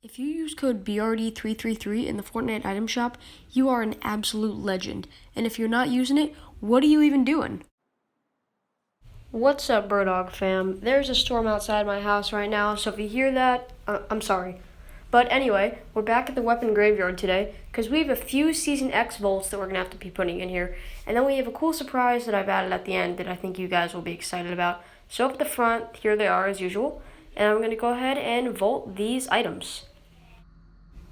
If you use code BRD333 in the Fortnite item shop, you are an absolute legend. And if you're not using it, what are you even doing? What's up, Burdog fam? There's a storm outside my house right now, so if you hear that, I'm sorry. But anyway, we're back at the weapon graveyard today, because we have a few Season X vaults that we're going to have to be putting in here. And then we have a cool surprise that I've added at the end that I think you guys will be excited about. So up at the front, here they are as usual. And I'm going to go ahead and vault these items.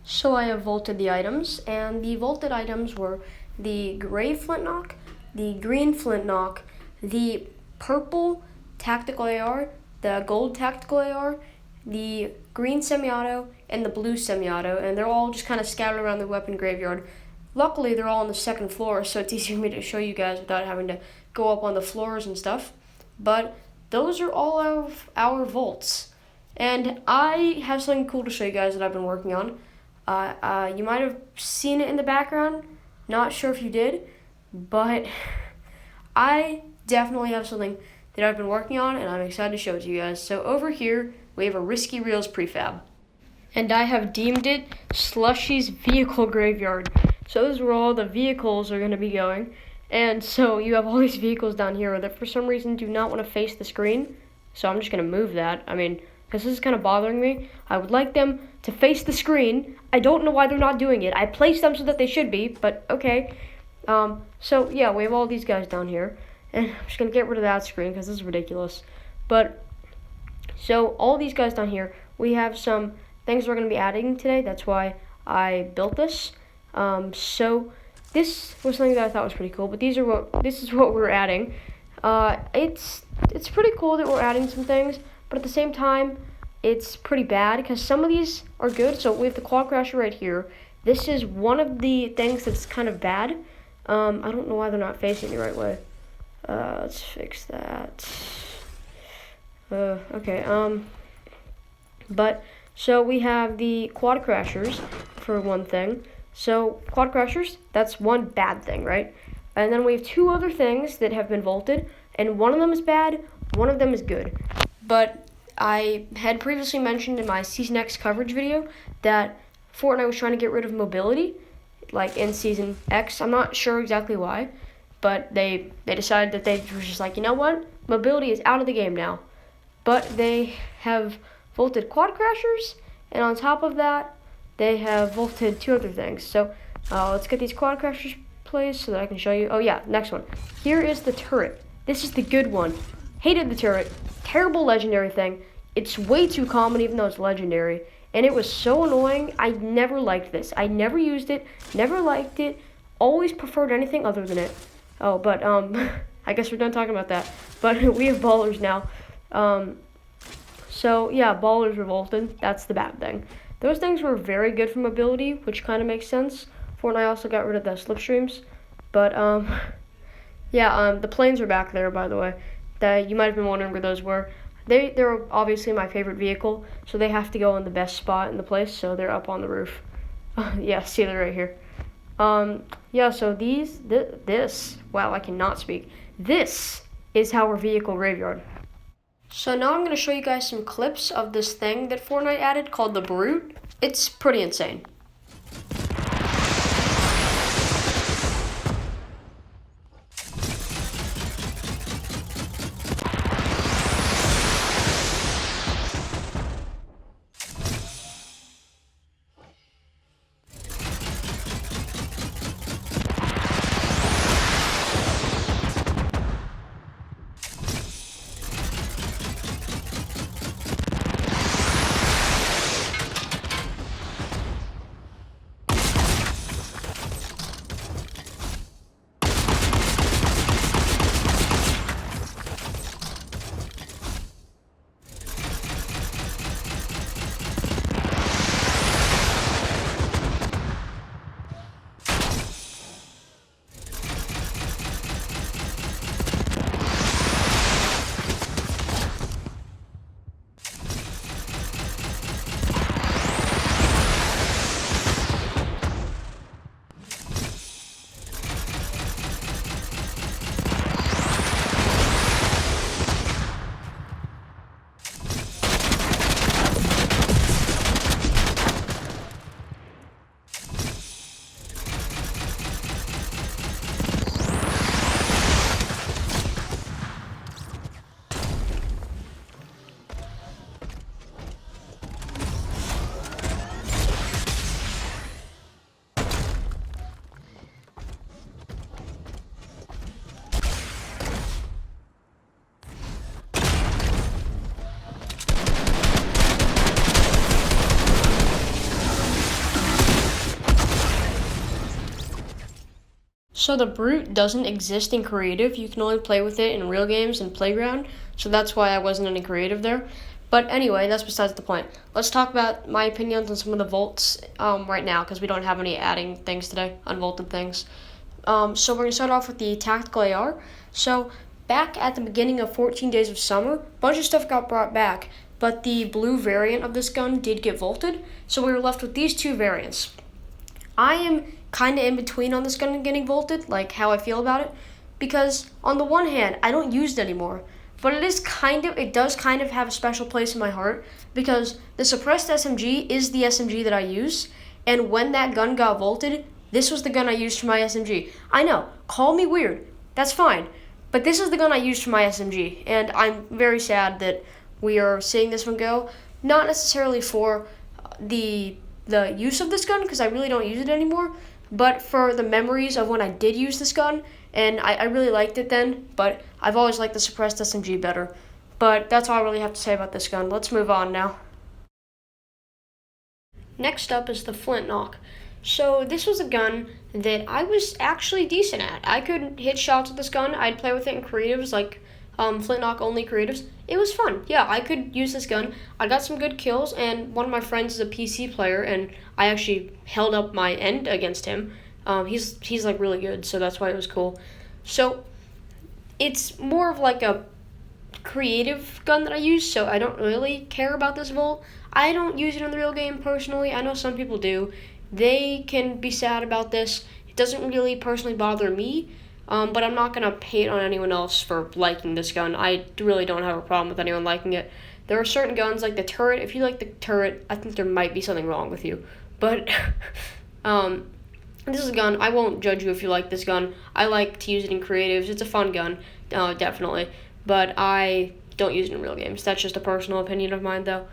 So I have vaulted the items, and the vaulted items were the gray flintlock, the green flintlock, the purple tactical AR, the gold tactical AR, the green semi-auto, and the blue semi-auto, and they're all just kind of scattered around the weapon graveyard. Luckily, they're all on the second floor, so it's easier for me to show you guys without having to go up on the floors and stuff. But those are all of our vaults. And I have something cool to show you guys that I've been working on. You might have seen it in the background. Not sure if you did, but I definitely have something that I've been working on, and I'm excited to show it to you guys. So over here, we have a Risky Reels prefab, and I have deemed it Slushy's Vehicle Graveyard. So this is where all the vehicles are going to be going. And so you have all these vehicles down here that for some reason do not want to face the screen. So I'm just going to move that. Because this is kind of bothering me. I would like them to face the screen. I don't know why they're not doing it. I placed them so that they should be, but okay. So yeah, we have all these guys down here. And I'm just going to get rid of that screen because this is ridiculous. But, so all these guys down here, we have some things we're going to be adding today. That's why I built this. So this was something that I thought was pretty cool. But this is what we're adding. It's pretty cool that we're adding some things. But at the same time, it's pretty bad because some of these are good. So we have the quad crasher right here. This is one of the things that's kind of bad. I don't know why they're not facing the right way. Let's fix that. Okay. But so we have the quad crashers for one thing. So quad crashers, that's one bad thing, right? And then we have two other things that have been vaulted, and one of them is bad, one of them is good. But I had previously mentioned in my Season X coverage video that Fortnite was trying to get rid of mobility, like in Season X. I'm not sure exactly why, but they decided that they were just like, you know what? Mobility is out of the game now. But they have vaulted quad crashers, and on top of that, they have vaulted two other things. So let's get these quad crashers placed so that I can show you. Oh yeah, next one. Here is the turret. This is the good one. Hated the turret. Terrible legendary thing. It's way too common even though it's legendary. And it was so annoying. I never liked this. I never used it. Never liked it. Always preferred anything other than it. Oh, but I guess we're done talking about that. But we have ballers now. So yeah, ballers revolted. That's the bad thing. Those things were very good for mobility, which kind of makes sense. Fortnite also got rid of the slipstreams. But yeah, the planes are back there, by the way. You might have been wondering where those were. They're obviously my favorite vehicle, so they have to go in the best spot in the place, so they're up on the roof. Yeah, see, they're right here. Yeah, so this, wow, I cannot speak. This is our vehicle graveyard. So now I'm going to show you guys some clips of this thing that Fortnite added called the Brute. It's pretty insane. So the brute doesn't exist in creative. You can only play with it in real games and playground. So that's why I wasn't in creative there. But anyway, that's besides the point. Let's talk about my opinions on some of the vaults right now, because we don't have any adding things today, unvaulted things. So we're going to start off with the tactical AR. So back at the beginning of 14 Days of Summer, a bunch of stuff got brought back, but the blue variant of this gun did get vaulted. So we were left with these two variants. I am kind of in between on this gun getting vaulted, like how I feel about it, because on the one hand, I don't use it anymore. But it does kind of have a special place in my heart, because the suppressed SMG is the SMG that I use, and when that gun got vaulted, this was the gun I used for my SMG. I know, call me weird, that's fine, but this is the gun I used for my SMG, and I'm very sad that we are seeing this one go, not necessarily for the use of this gun, because I really don't use it anymore, but for the memories of when I did use this gun, and I really liked it then, but I've always liked the suppressed SMG better. But that's all I really have to say about this gun. Let's move on now. Next up is the Flintlock. So this was a gun that I was actually decent at. I could hit shots with this gun. I'd play with it in creatives, like Flintlock only creatives. It was fun. Yeah, I could use this gun. I got some good kills, and one of my friends is a PC player, and I actually held up my end against him. He's like really good, so that's why it was cool. So it's more of like a creative gun that I use, so I don't really care about this vault. I don't use it in the real game personally. I know some people do. They can be sad about this. It doesn't really personally bother me, but I'm not going to hate on anyone else for liking this gun. I really don't have a problem with anyone liking it. There are certain guns like the turret. If you like the turret, I think there might be something wrong with you. But this is a gun. I won't judge you if you like this gun. I like to use it in creatives. It's a fun gun, definitely. But I don't use it in real games. That's just a personal opinion of mine, though.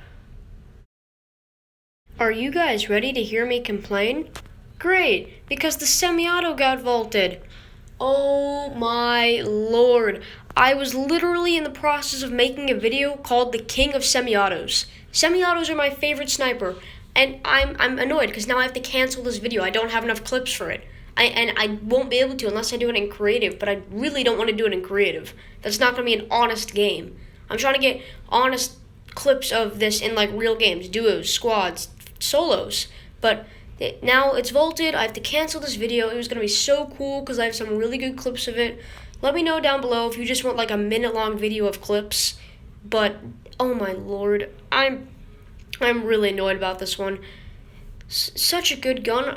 Are you guys ready to hear me complain? Great, because the semi-auto got vaulted. Oh my lord. I was literally in the process of making a video called The King of Semi-Autos. Semi-autos are my favorite sniper. And I'm annoyed because now I have to cancel this video. I don't have enough clips for it. I won't be able to unless I do it in creative, but I really don't want to do it in creative. That's not going to be an honest game. I'm trying to get honest clips of this in like real games, duos, squads, solos. But now it's vaulted. I have to cancel this video. It was going to be so cool because I have some really good clips of it. Let me know down below if you just want like a minute-long video of clips. But, oh my lord, I'm really annoyed about this one. Such a good gun,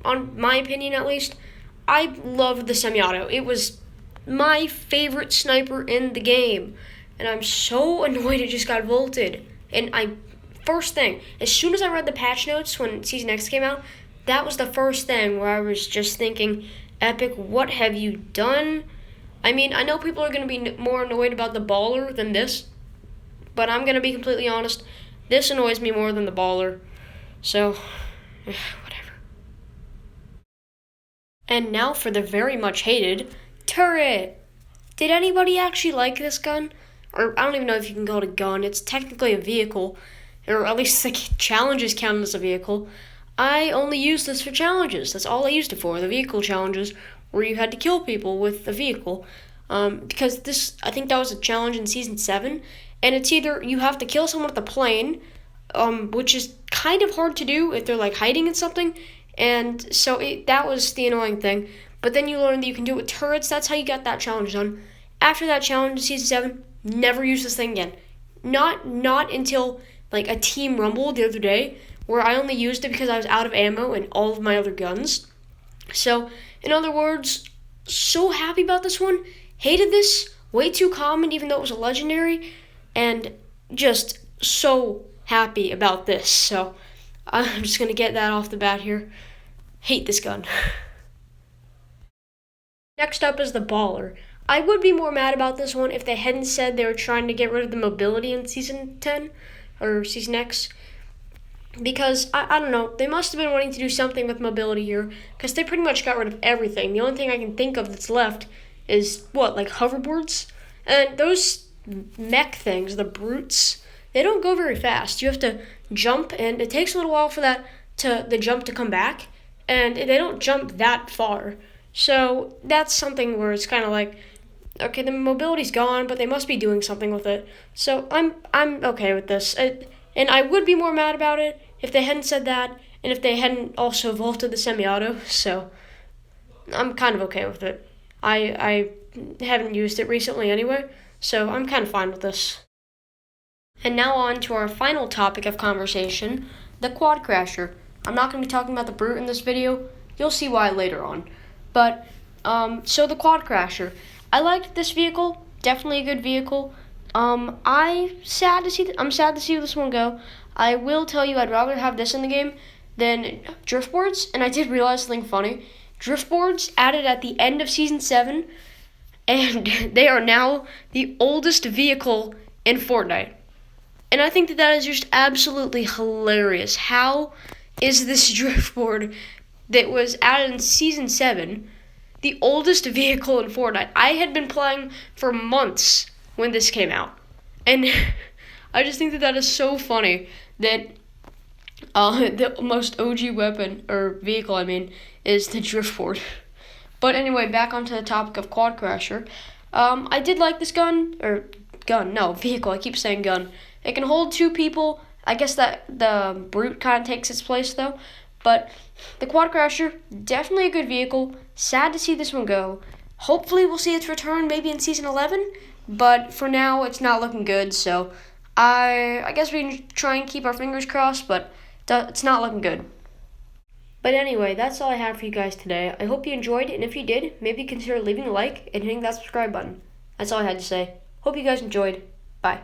on my opinion at least. I loved the semi-auto. It was my favorite sniper in the game. And I'm so annoyed it just got vaulted. And first thing, as soon as I read the patch notes when Season X came out, that was the first thing where I was just thinking, Epic, what have you done? I mean, I know people are going to be more annoyed about the baller than this, but I'm going to be completely honest. This annoys me more than the baller, so whatever. And now for the very much hated turret. Did anybody actually like this gun? Or I don't even know if you can call it a gun. It's technically a vehicle, or at least like challenges count as a vehicle. I only used this for challenges. That's all I used it for, the vehicle challenges, where you had to kill people with the vehicle. Because I think that was a challenge in Season 7, and it's either you have to kill someone with a plane, which is kind of hard to do if they're like hiding in something, and so that was the annoying thing. But then you learn that you can do it with turrets. That's how you got that challenge done. After that challenge in Season 7, never use this thing again. Not until like a team rumble the other day, where I only used it because I was out of ammo in all of my other guns. So, in other words, so happy about this one. Hated this. Way too common, even though it was a legendary. And just so happy about this. So, I'm just going to get that off the bat here. Hate this gun. Next up is the baller. I would be more mad about this one if they hadn't said they were trying to get rid of the mobility in Season 10 or Season X. Because, I don't know, they must have been wanting to do something with mobility here, because they pretty much got rid of everything. The only thing I can think of that's left is, like hoverboards? And those mech things, the brutes, they don't go very fast. You have to jump, and it takes a little while for the jump to come back, and they don't jump that far. So that's something where it's kind of like, okay, the mobility's gone, but they must be doing something with it. So I'm okay with this. And I would be more mad about it if they hadn't said that, and if they hadn't also vaulted the semi-auto. So I'm kind of okay with it. I haven't used it recently anyway, so I'm kind of fine with this. And now on to our final topic of conversation, the quad crasher. I'm not going to be talking about the brute in this video. You'll see why later on. But so the quad crasher. I liked this vehicle. Definitely a good vehicle. I'm sad to see this one go. I will tell you, I'd rather have this in the game than drift boards. And I did realize something funny. Drift boards added at the end of season 7, and they are now the oldest vehicle in Fortnite. And I think that is just absolutely hilarious. How is this drift board that was added in season 7 the oldest vehicle in Fortnite? I had been playing for months when this came out, and I just think that is so funny that the most OG weapon, or vehicle I mean, is the drift board. But anyway, back onto the topic of quad crasher. I did like this vehicle. I keep saying gun. It can hold 2 people. I guess that the brute kind of takes its place though. But the quad crasher, definitely a good vehicle. Sad to see this one go. Hopefully we'll see its return maybe in season 11. But for now, it's not looking good. So I guess we can try and keep our fingers crossed, but it's not looking good. But anyway, that's all I have for you guys today. I hope you enjoyed, and if you did, maybe consider leaving a like and hitting that subscribe button. That's all I had to say. Hope you guys enjoyed. Bye.